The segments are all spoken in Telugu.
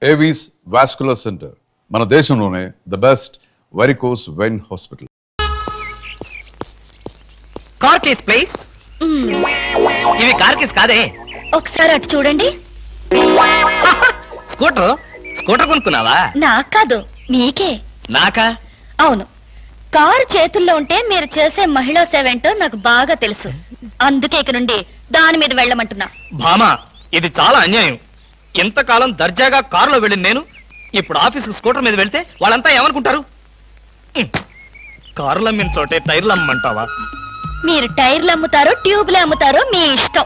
ఏవీస్ వాస్కులర్ సెంటర్ మన దేశంలోనే the best varicose vein hospital. Car keys please. ఇవి కార్ కేస్ కాదే. ఒకసారి అటు చూడండి. స్కూటర్ స్కూటర్ కొనుక్కున్నావా? నాకు కాదు, మీకే. నాకా? అవును, కారు చేతుల్లో ఉంటే మీరు చేసే మహిళా సేవ ఏంటో నాకు బాగా తెలుసు. అందుకే ఇక నుండి దాని మీద వెళ్ళమంటున్నా. భామా, ఇది చాలా అన్యాయం. ఇంతకాలం దర్జాగా కారులో వెళ్ళింది నేను, ఇప్పుడు ఆఫీసు స్కూటర్ మీద వెళ్తే వాళ్ళంతా ఏమనుకుంటారు? కారులు అమ్మిన చోటే టైర్లు అమ్మంటావా? మీరు టైర్లు అమ్ముతారో ట్యూబ్లు అమ్ముతారో మీ ఇష్టం.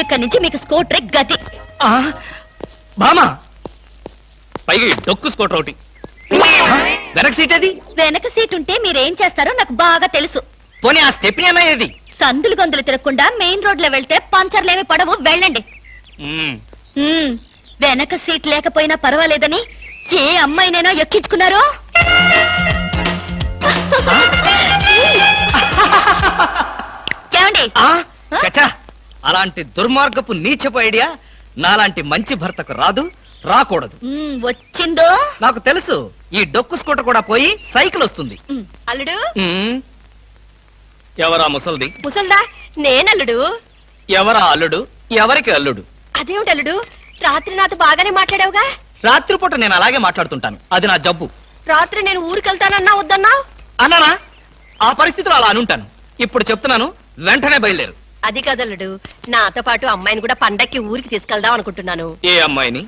ఇక్కడి నుంచి మీకు స్కూటర్ గతి. భామా, పైగా ఈ డొక్కు స్కూటర్ ఒకటి. వెనక సీట్ అది? వెనక సీట్ ఉంటే మీరేం చేస్తారో నాకు బాగా తెలుసు. పోనీ ఆ స్టెప్ని అన్నది? సందులు గొంతులు తిరగకుండా మెయిన్ రోడ్ లో వెళ్తే పంచర్లేమి పడవు, వెళ్ళండి. వెనక సీట్ లేకపోయినా పర్వాలేదని ఏ అమ్మాయినైనా ఎక్కించుకున్నారో? ఏమండి? అలాంటి దుర్మార్గపు నీచపు ఐడియా నాలాంటి మంచి భర్తకు రాదు, రాకూడదు. వచ్చిందో నాకు తెలుసు. ఈ డొక్కు స్కూటర్ కూడా పోయి సైకిల్ వస్తుంది. అల్లుడు? ఎవరా ముసల్ది? ముసల్దా? నేనల్లుడు. ఎవరా అల్లుడు? ఎవరికి అల్లుడు? అదేమిటి అల్లుడు, రాత్రి నాతో బాగానే మాట్లాడావుగా? రాత్రిపూట నేను అలాగే మాట్లాడుతుంటాను, అది నా జబ్బు. రాత్రి నేను ఊరికెళ్తానన్నా వద్దన్నా? అన్నానా? ఆ పరిస్థితిలో అలా అనుంటాను. ఇప్పుడు చెప్తున్నాను, వెంటనే బయలుదేరు. అది కదల్లుడు, నాతో పాటు అమ్మాయిని కూడా పండక్కి ఊరికి తీసుకెళ్దాం అనుకుంటున్నాను. ఏ అమ్మాయిని?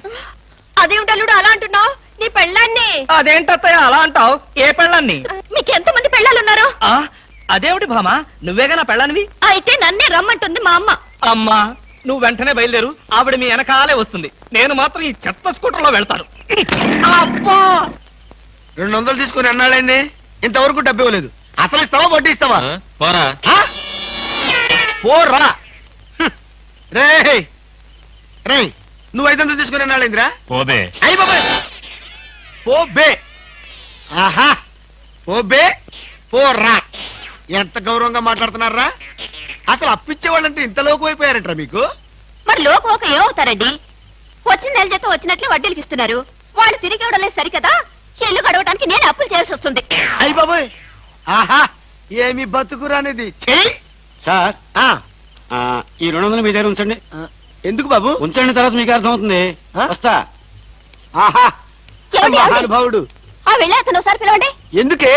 అదేమిటి అల్లుడు అలా అంటున్నావు? నీ పెళ్ళాన్ని. అదేంటత్తయ్య అలా అంటావు? ఏ పెళ్ళాన్ని? మీకు ఎంతమంది పెళ్ళాలున్నారు? అదేమిటి భామా, నువ్వేగా నా పెళ్ళానివి? అయితే నన్నే రమ్మంటుంది మా అమ్మ. అమ్మా, నువ్వు వెంటనే బయలుదేరు. ఆవిడ మీ వెనకాలే వస్తుంది. నేను మాత్రం ఈ చెత్త స్కూటర్ లో వెళ్తాను. అబ్బా, 200 తీసుకుని అన్నాడండి, ఇంతవరకు డబ్బు ఇవ్వలేదు. అసలు ఇస్తావా వడ్డీ ఇస్తావా? పోరా. పోరా రే రే, నువ్వు 500 తీసుకుని అన్నాడేంద్రా? పోబే. అయ్యి బాబాయ్, పోబే. ఆహా, పోబే పోరా. ఎంత గౌరవంగా మాట్లాడుతున్నారా? అసలు అప్పిచ్చే వాళ్ళంటే ఇంత లోకు అయిపోయారంటారా మీకు? మరి లోకు ఒక ఏమవుతారండి? వచ్చిన నెల చేత వచ్చినట్లే వడ్డీలకి ఇస్తున్నారు. వాళ్ళు తిరిగి ఇవ్వడం లేదు సరికదా, ఇల్లు గడవటానికి నేను అప్పులు చేయాల్సి వస్తుంది. అయ్యి బాబాయ్, ఆహా, ఏమి బతుకురానిది. సార్, ఈ 200 మీ దగ్గర ఉంచండి. ఎందుకు బాబు? ఉంచండి, తర్వాత మీకు అర్థమవుతుంది. వస్తా. ఆహా, మహానుభావుడు. వెళ్ళి అతను ఒకసారి పిలవండి. ఎందుకే?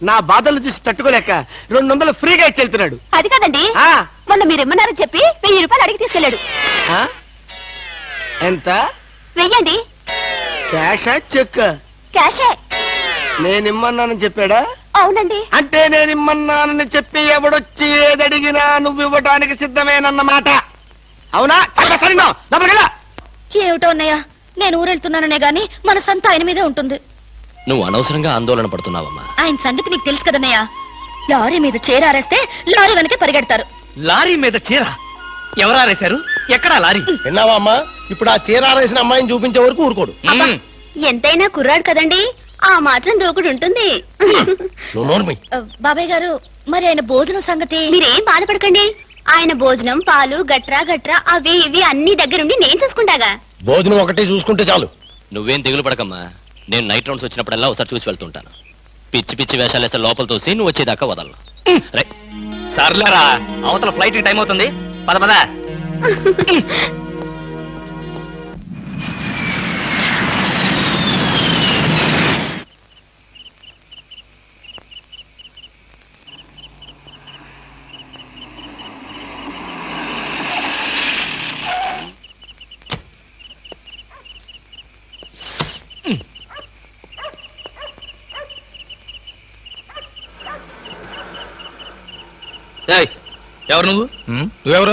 నా బాధలు చూసి తట్టుకోలేక 200 ఫ్రీగా ఇచ్చి వెళ్తున్నాడు. అది కాదండి, మొన్న మీరు ఇమ్మన్నారని చెప్పి 1000 రూపాయలు అడిగి తీసుకెళ్లాడు. ఎంత? వెయ్యండి. క్యాషా చెక్? క్యాషే. నేనిమ్మన్నానని చెప్పాడా? అవునండి. అంటే నేనిమ్మన్నానని చెప్పి ఎవడొచ్చి ఏదడిగినా నువ్వు ఇవ్వడానికి సిద్ధమేనన్నమాట. అవునా? ఏమిటో అన్నయ్య, నేను ఊరెళ్తున్నాననే గాని మనసంతా ఆయన మీదే ఉంటుంది. నువ్వు అనవసరంగా ఆందోళన పడుతున్నావమ్మా. ఆయన సంగతి నీకు తెలుసు కదన్నయ్య. లారీ మీద చీరారేస్తే లారీ వెనకే పరిగెడతారు. లారీ మీద చీర ఎవరారేశారు? ఎక్కడా లారీ? విన్నావా అమ్మా? ఇప్పుడు ఆ చీరారేసిన అమ్మాయిని చూపించే వరకు ఊరుకోడు. ఎంతైనా కుర్రాడు కదండి, ఆ మాత్రం దూకుడు ఉంటుంది. బాబాయ్ గారు, మరి ఆయన భోజనం సంగతి? మీరేం బాధపడకండి. ఆయన భోజనం, పాలు, గట్రా గట్రా అవి ఇవి అన్ని దగ్గరుండి నేను చూసుకుంటాగా. భోజనం ఒకటి చూసుకుంటే చాలు. నువ్వేం దిగులు పడకమ్మా. నేను నైట్ రౌండ్స్ వచ్చినప్పుడల్లా ఒకసారి చూసి వెళ్తుంటాను. పిచ్చి పిచ్చి వేషాలు వేస్తే లోపల తోసి నువ్వు వచ్చేదాకా వదలను. సర్లేరా, అవతల ఫ్లైట్ టైం అవుతుంది. పద పద. ఎవరు నువ్వు? నువ్వెవరు?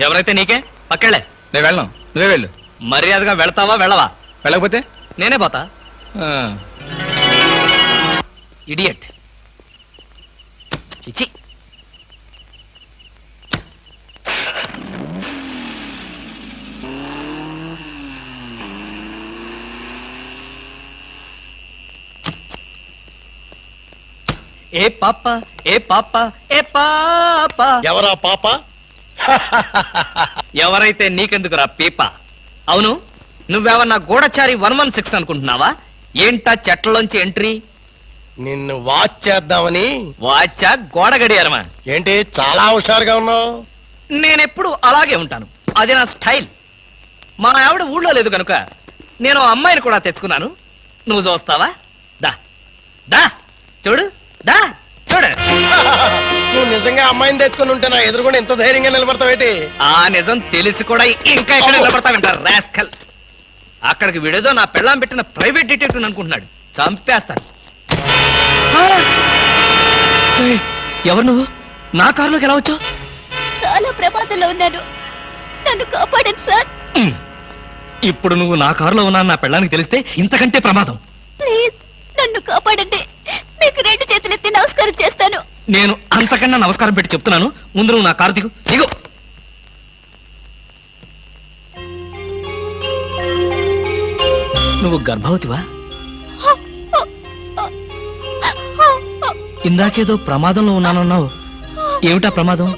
ఎవరైతే నీకే, పక్కెళ్ళే. నేను వెళ్ళను, నువ్వే వెళ్ళు. మర్యాదగా వెళ్తావా వెళ్ళవా? వెళ్ళకపోతే నేనే పోతా. ఇడియట్. చిచి. ఏ పాప ఏ పాప ఏ పాప. ఎవరా పాప? ఎవరైతే నీకెందుకురా పీప? అవును, నువ్వేమన్నా గూఢచారి 116 అనుకుంటున్నావా? ఏంటా చెట్లలోంచి ఎంట్రీ? నిన్ను వాచ్ చేద్దామని. వాచా గోడ గడియారమా? ఏంటి చాలా హుషారుగా ఉన్నావు? నేనెప్పుడు అలాగే ఉంటాను, అది నా స్టైల్. మా ఆవిడ ఊళ్ళో లేదు కనుక నేను ఆ అమ్మాయిని కూడా తెచ్చుకున్నాను. నువ్వు చూస్తావా? దా దా చూడు, దా చూడు. నువ్వు నిజంగా అమ్మాయిని తెచ్చుకుని ఉంటే నా ఎదురుగుండా ఎంత ధైర్యంగా నిలబడతావేటి? ఆ నిజం తెలిసి కూడా ఇంకా ఎక్కడ నిలబడతావంటారు రాస్కల్. అక్కడికి విడేదో నా పెళ్ళాం పెట్టిన ప్రైవేట్ డిటెక్టివ్ అనుకుంటున్నాడు. చంపేస్తాను. ఏయ్, ఎవరు నువ్వు? నా కారులోకి ఎలా వచ్చావు? చాలా ప్రమాదంలో ఉన్నాను, నన్ను కాపాడండి సార్. ఇప్పుడు నువ్వు నా కారులో ఉన్నాను నా పెళ్ళానికి తెలిస్తే ఇంతకంటే ప్రమాదం. ప్లీజ్ నన్ను కాపాడండి, మీకు 2 చేతులెత్తి నమస్కారం చేస్తాను. నేను అంతకన్నా నమస్కారం పెట్టి చెప్తున్నాను, ముందు నువ్వు నా కారు దిగు. దిగు. నువ్వు గర్భవతివా? ఇందాకేదో ప్రమాదంలో ఉన్నానన్నావు. ఏమిటా ప్రమాదం?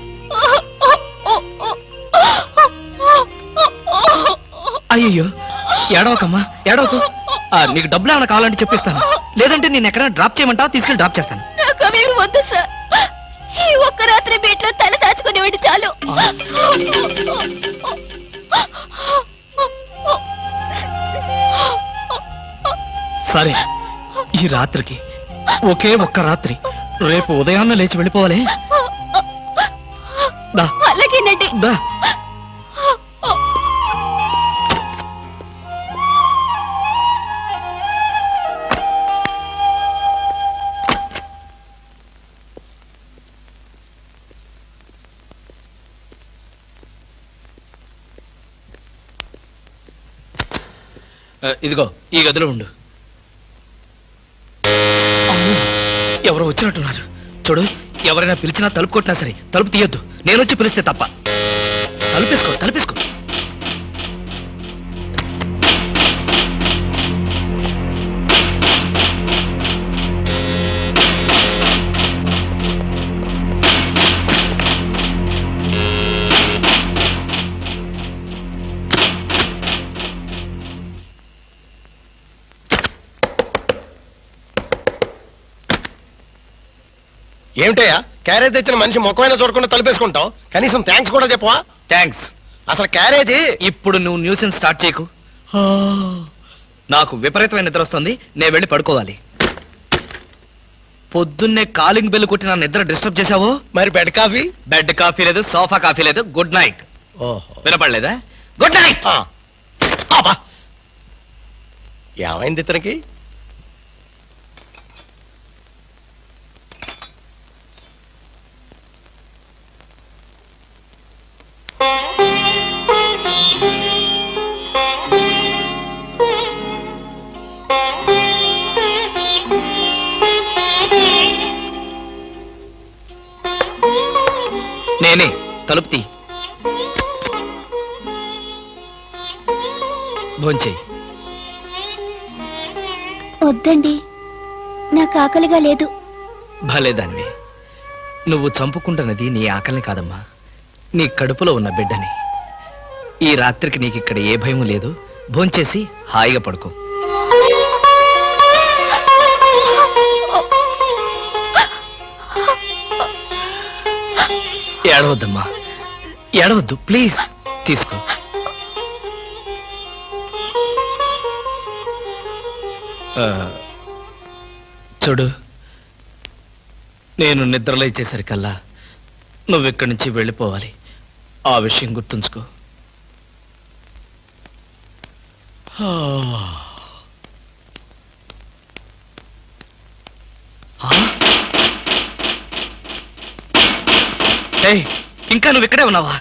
అయ్యయ్యో, ఏడవకమ్మా, ఏడవకు. నీకు డబ్బులు ఏమైనా కావాలంటే చెప్పిస్తాను, లేదంటే నేను ఎక్కడైనా డ్రాప్ చేయమంటావా? తీసుకెళ్ళి డ్రాప్ చేస్తాను. నాకు అవేమి వద్దు సార్, ఈ ఒక్క రాత్రి బీట్లో తల దాచుకునేవాడి చాలు. సరే, ఈ రాత్రికి ఒకే ఒక్క రాత్రి, రేపు ఉదయాన్నే లేచి వెళ్ళిపోవాలి. దా అలాగేనండి. దా. ఇదిగో ఈ గదిలో ఉండు. అమ్మో, ఎవరో వచ్చినట్టున్నారు. చూడు, ఎవరైనా పిలిచినా తలుపు కొట్టినా సరే తలుపు తీయొద్దు. నేను వచ్చి పిలిస్తే తప్ప. తలుపేసుకో, తలుపేసుకో. ఏమిటయ్యా, క్యారేజ్ తెచ్చిన మనిషి ముఖమైనా చూడకుండా తలుపేసుకుంటావు, కనీసం థ్యాంక్స్ కూడా చెప్పవా? థ్యాంక్స్. అసలు క్యారేజీ. ఇప్పుడు నువ్వు న్యూసెన్స్ స్టార్ట్ చేయకు. నాకు విపరీతమైన నిద్ర వస్తుంది, నేను వెళ్ళి పడుకోవాలి. పొద్దున్నే కాలింగ్ బెల్ కొట్టి నా నిద్ర డిస్టర్బ్ చేశావో. మరి బెడ్ కాఫీ? బెడ్ కాఫీ లేదు, సోఫా కాఫీ లేదు. Good night. ఓహో, వినపడలేదా? Good night. ఏమైంది ఇతనికి? నేనే, తలుపు తీ. భోంచేయి. వద్దండి, నాకు ఆకలిగా లేదు. భలేదానివి. నువ్వు చంపుకుంటున్నది నీ ఆకలిని కాదమ్మా, నీ కడుపులో ఉన్న బిడ్డని. ఈ రాత్రికి నీకు ఇక్కడ ఏ భయం లేదు. భోంచేసి హాయిగా పడుకో. ఏడవద్దమ్మా, ఏడవద్దు ప్లీజ్. తీసుకో. చూడు, నేను నిద్రలేచేసరికల్లా నువ్వెక్కడి నుంచి వెళ్ళిపోవాలి. ఆ విషయం గుర్తుంచుకో. ఏయ్, ఇంకా నువ్వు ఇక్కడే ఉన్నావా?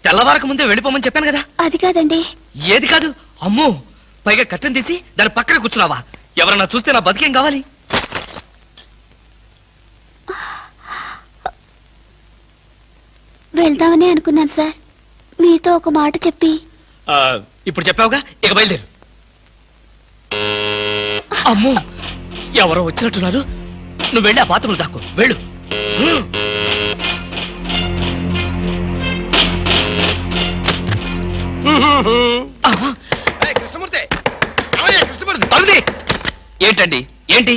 తెల్లవారకు ముందే వెళ్ళిపోమని చెప్పాను కదా. అది కాదండి. ఏది కాదు? అమ్మో, పైగా కట్టెను తీసి దాని పక్కన కూర్చున్నావా? ఎవరన్నా చూస్తే నా బతికేం కావాలి? వెళ్దామని అనుకున్నాను సార్, మీతో ఒక మాట చెప్పి. ఇప్పుడు చెప్పావుగా, ఇక బయలుదేరు. అమ్మో, ఎవరో వచ్చినట్టున్నారు. నువ్వు వెళ్ళి ఆ బాత్రూంలో దాక్కో, వెళ్ళు. కృష్ణమూర్తి, తలుది ఏంటండి ఏంటి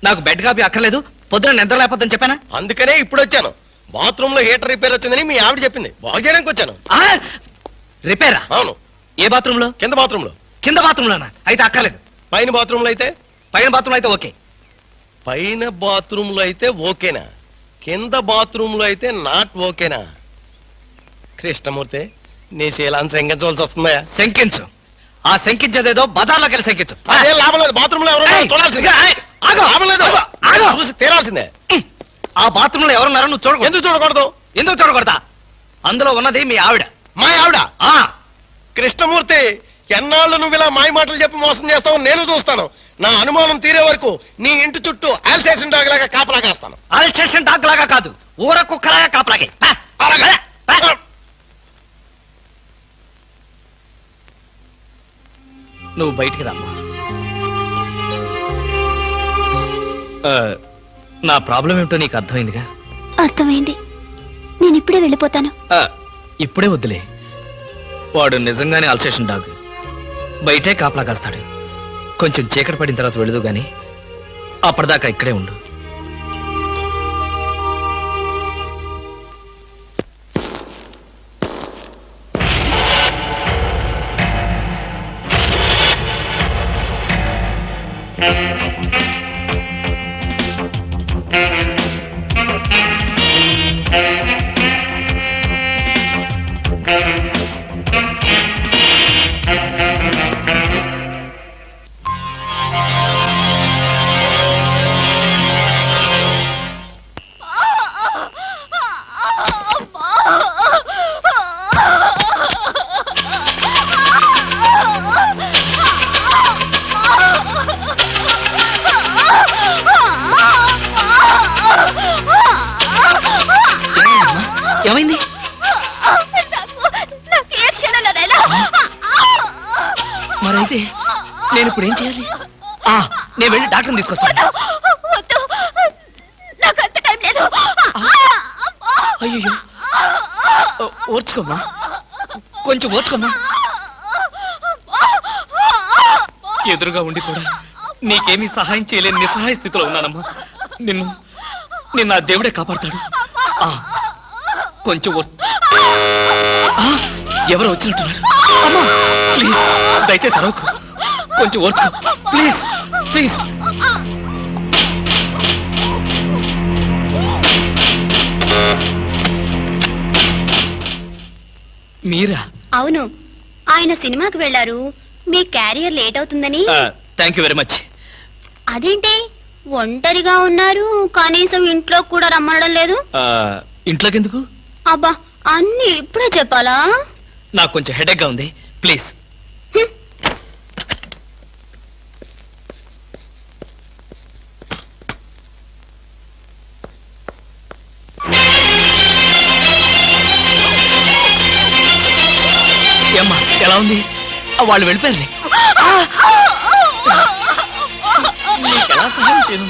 నాకు బెడ్ కాపీ అక్కర్లేదు పొద్దున నిద్ర లేకపోద్దని చెప్పానా అందుకనే ఇప్పుడు వచ్చాను. బాత్రూమ్ లో హీటర్ రిపేర్ వచ్చిందని మీ ఆవిడ చెప్పింది, బాగు చేయడానికి వచ్చాను. రిపేరా? అవును. ఏ బాత్రూమ్ లో? కింద బాత్రూమ్ లో. కింద బాత్రూమ్ లోనా? అయితే అక్కర్లేదు. పైన బాత్రూమ్ లో అయితే? పైన బాత్రూమ్ అయితే ఓకే. పైన బాత్రూమ్ లో అయితే ఓకేనా? కింద బాత్రూమ్ లో అయితే నాట్ ఓకేనా? కృష్ణమూర్తి, నీ శీలాన్ని శంకించవలసి వస్తుందా? శంకించు. ఆ శంకించేదేదో బజార్లోకి వెళ్ళి శంకించు. అదే లాభం లేదు. బాత్రూమ్ లో ఎవరు ఏయ్, చూడాల్సిందే. ఆగు, లాభం లేదు. ఆగు, ఆగు. చూసి తీరాల్సిందే. ఆ బాత్రూమ్ లో ఎవరున్నారో నువ్వు చూడకూడదు. ఎందుకు చూడకూడదు? ఎందుకు చూడకూడదా? అందులో ఉన్నది మీ ఆవిడ. మా ఆవిడ? ఆ కృష్ణమూర్తి, ఎన్నాళ్ళు నువ్వు ఇలా మాయ మాటలు చెప్పి మోసం చేస్తావు నేను చూస్తాను. నా అనుమానం తీరే వరకు నీ ఇంటి చుట్టూ ఆల్సేషన్ డాగ్ లాగా కాపలా కాస్తాను. అల్సేషన్ డాగ్ లాగా కాదు, ఊర కుక్కలాగా కాపలాగే. అలాగే. నువ్వు బయటికి రామ్మా. నా ప్రాబ్లం ఏమిటో నీకు అర్థమైందిగా? అర్థమైంది. నేను ఇప్పుడే వెళ్ళిపోతాను. ఇప్పుడే వద్దులే. వాడు నిజంగానే అల్సేషన్ డాగ్. బయటే కాపలా కాస్తాడు. కొంచెం చీకటి పడిన తర్వాత వెళదు గాని అప్పటిదాకా ఇక్కడే ఉండు. ఏమైంది? మరైతే నేను ఇప్పుడు ఏం చేయాలి? నేను వెళ్ళి డాక్టర్ని తీసుకొస్తాను. అయ్యో, ఓర్చుకోమ్మా, కొంచెం ఓర్చుకోమ్మా. ఎదురుగా ఉండి కూడా నీకేమీ సహాయం చేయలేని నిస్సహాయ స్థితిలో ఉన్నానమ్మా. నిన్ను ఆ దేవుడే కాపాడతాడు. కొంచెం ఎవరో వచ్చినట్టున్నారు. అమ్మా ప్లీజ్, దయచేసి అరవకు. కొంచెం ఓర్చుకో ప్లీజ్ ప్లీజ్. మీరా? అవును, ఆయన సినిమాకి వెళ్ళారు. మీ క్యారియర్ లేట్ అవుతుందని. Thank you very much. అదేంటి ఒంటరిగా ఉన్నారు? కనీసం ఇంట్లో కూడా రమ్మనడం లేదు. ఇంట్లోకి ఎందుకు? అబ్బా, అన్ని ఇప్పుడే చెప్పాలా? నాకు కొంచెం హెడేక్ గా ఉంది, ప్లీజ్. ఏమ్మా ఎలా ఉంది? వాళ్ళు వెళ్ళిపోయారు. నీకు ఎలా సహాయం చేయను?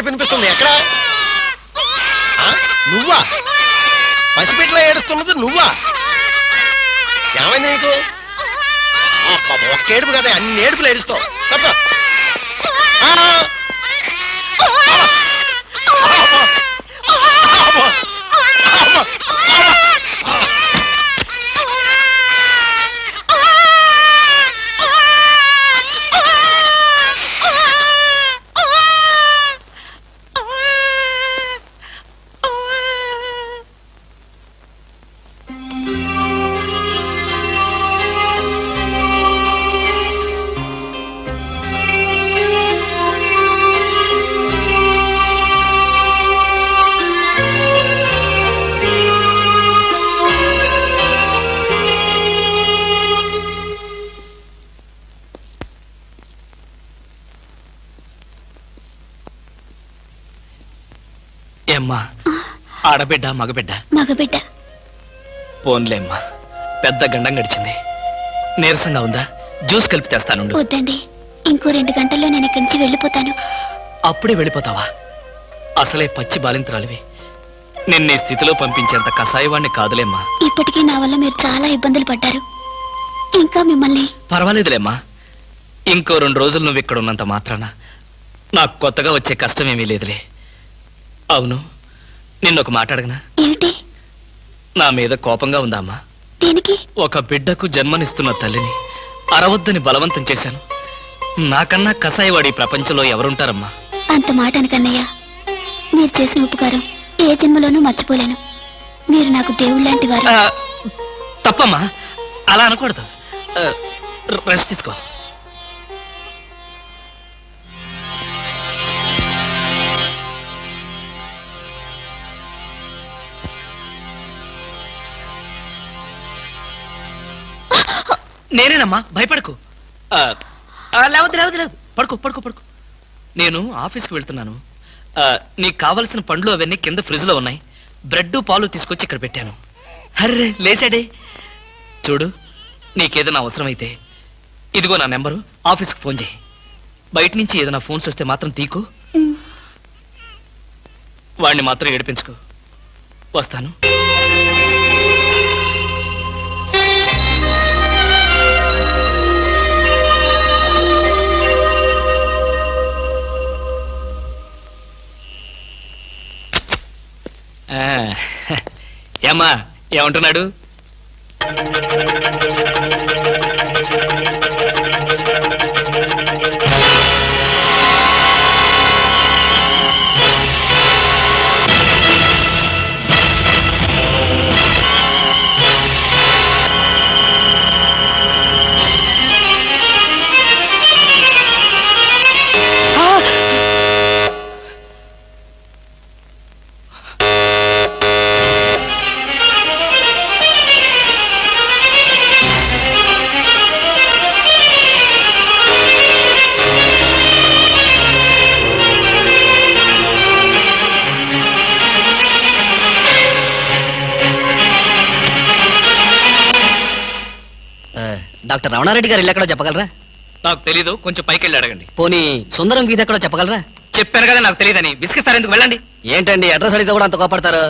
వినిపిస్తుంది. ఎక్కడ? నువ్వా? పసిపిట్లా ఏడుస్తున్నది నువ్వా? ఏమైంది నీకు? ఒక్క ఏడుపు కదా, అన్ని ఏడుపులు ఏడుస్తావు. తప్ప ఏమ్మా ఆడబిడ్డ మగబిడ్డ? మగబిడ్డ. పోన్లేమ్మా, పెద్ద గండం గడిచింది. నీరసంగా ఉందా? జ్యూస్ కలిపి తెస్తానుండు. వద్దండి, ఇంకో 2 గంటల్లో నేను ఇక్కడి నుంచి వెళ్ళిపోతాను. అప్పుడే వెళ్ళిపోతావా? అసలే పచ్చి బాలింతరాలివి. నిన్న ఈ స్థితిలో పంపించేంత కసాయవాణ్ణి కాదులేమ్మా. ఇప్పటికీ నా వల్ల మీరు చాలా ఇబ్బందులు పడ్డారు. ఇంకా మిమ్మల్ని... పర్వాలేదులేమ్మా. ఇంకో 2 రోజులు నువ్వు ఇక్కడ ఉన్నంత మాత్రాన నాకు కొత్తగా వచ్చే కష్టమేమీ లేదులే. అవును, నిన్నొక మాట అడగనా? ఏమిటి? నా మీద కోపంగా ఉందా అమ్మా? దేనికి? ఒక బిడ్డకు జన్మనిస్తున్న తల్లిని అరవద్దని బలవంతం చేశాను. నాకన్నా కసాయివాడి ప్రపంచంలో ఎవరుంటారమ్మా? అంత మాట అనకన్నయ్య. మీరు చేసిన ఉపకారం ఏ జన్మలోనూ మర్చిపోలేను. మీరు నాకు దేవుళ్ళంటి వారు. తప్పమ్మా, అలా అనకూడదు. రెస్ట్ తీసుకో. నేనేనమ్మా, భయపడకు. లేవద్దు లేవద్దు లేవు, పడుకో పడుకో పడుకో. నేను ఆఫీస్కి వెళ్తున్నాను. నీకు కావలసిన పండ్లు అవన్నీ కింద ఫ్రిడ్జ్ లో ఉన్నాయి. బ్రెడ్ పాలు తీసుకొచ్చి ఇక్కడ పెట్టాను. అర్రే లేచాడే. చూడు, నీకేదైనా అవసరమైతే ఇదిగో నా నెంబరు, ఆఫీస్కి ఫోన్ చేయి. బయట నుంచి ఏదైనా ఫోన్స్ వస్తే మాత్రం తీకు. వాడిని మాత్రం ఏడిపించుకో. వస్తాను. ఏమ్మా, ఏమంటున్నాడు? డాక్టర్ రమణారెడ్డి గారు ఇల్లు ఎక్కడో చెప్పగలరా? నాకు తెలీదు, కొంచెం పైకి వెళ్ళి అడగండి. పోనీ సుందరం వీధి ఎక్కడో చెప్పగలరా? చెప్పాను కదా నాకు తెలియదని. విసిగిస్తారు ఎందుకు? వెళ్ళండి. ఏంటండి అడ్రస్ అడిగితే కూడా అంత కోపడతారు?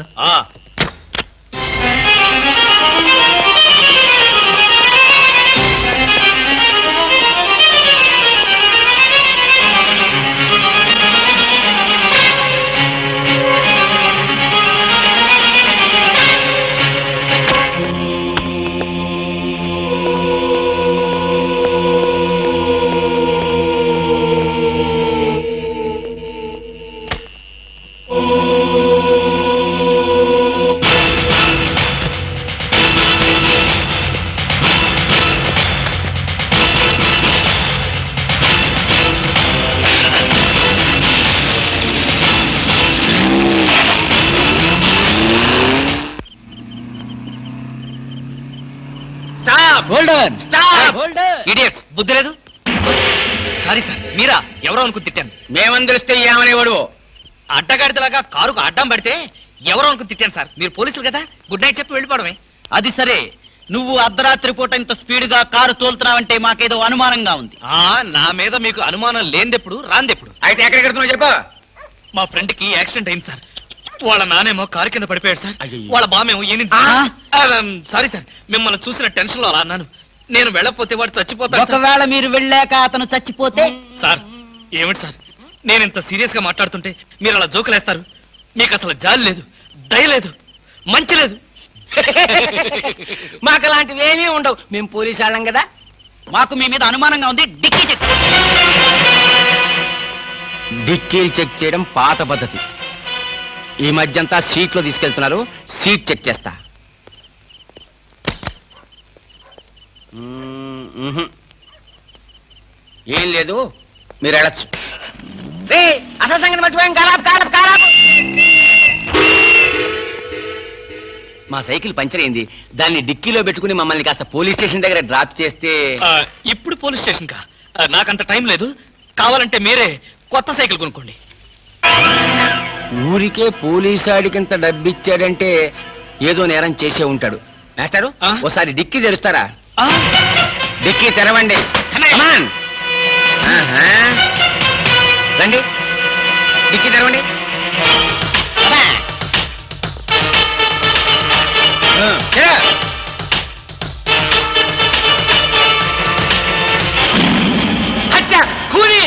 ఇడియట్స్, బుద్ధి లేదు. సారీ సార్, మీరా? ఎవరో అనుకుని తిట్టాను. మేమని తెలిస్తే ఏమనేవాడు? అడ్డగాడిదలాగా కారుకు అడ్డం పడితే ఎవరో అనుకుని తిట్టాను సార్. మీరు పోలీసులు కదా, గుడ్ నైట్ చెప్పి వెళ్ళిపోవడమే. అది సరే, నువ్వు అర్ధరాత్రి పూట ఇంత స్పీడ్ గా కారు తోలుతున్నావంటే మాకేదో అనుమానంగా ఉంది. నా మీద మీకు అనుమానం లేనిదెప్పుడు, రాందెప్పుడు? అయితే ఎక్కడికి వెళ్తున్నావు చెప్పు. మా ఫ్రెండ్ కి యాక్సిడెంట్ అయింది సార్. వాళ్ళ నానేమో కారు కింద పడిపోయాడు సార్. అయ్యయ్యో. వాళ్ళ బామేమో సారీ సార్, మిమ్మల్ని చూసిన టెన్షన్ లో అలా అన్నాను. నేను వెళ్ళకపోతే వాడు చచ్చిపోతాడు సార్. ఒకవేళ మీరు వెళ్ళాక అతను చచ్చిపోతే? సార్, ఏమిటి సార్, నేను ఇంత సీరియస్ గా మాట్లాడుతుంటే మీరు అలా జోకులేస్తారు? మీకు అసలు జాలి లేదు, దయ లేదు, మంచి లేదు. మాకు అలాంటివి ఏమీ ఉండవు. మేము పోలీసు వాళ్ళం కదా. మాకు మీ మీద అనుమానంగా ఉంది. Dicky check. డిక్కీలు చెక్ చేయడం పాత పద్ధతి. ఈ మధ్యంతా సీట్లో తీసుకెళ్తున్నారు. సీట్ చెక్ చేస్తా. ఏం లేదు, మీరు వెళ్ళచ్చు. అసలు సంగతి మర్చిపోయాం. మా సైకిల్ పంచర్ అయింది. దాన్ని డిక్కీలో పెట్టుకుని మమ్మల్ని కాస్త పోలీస్ స్టేషన్ దగ్గర డ్రాప్ చేస్తే. ఇప్పుడు పోలీస్ స్టేషన్ కా? నాకంత టైం లేదు. కావాలంటే మీరే కొత్త సైకిల్ కొనుక్కోండి. ఊరికే పోలీసాడికింత డబ్బిచ్చాడంటే ఏదో నేరం చేసే ఉంటాడు. మాస్టారు ఆ? ఓసారి డిక్కీ తెరుస్తారా? ఆ, డిక్కీ తెరవండి. Come on. ఆహా. రండి, డిక్కీ తెరవండి.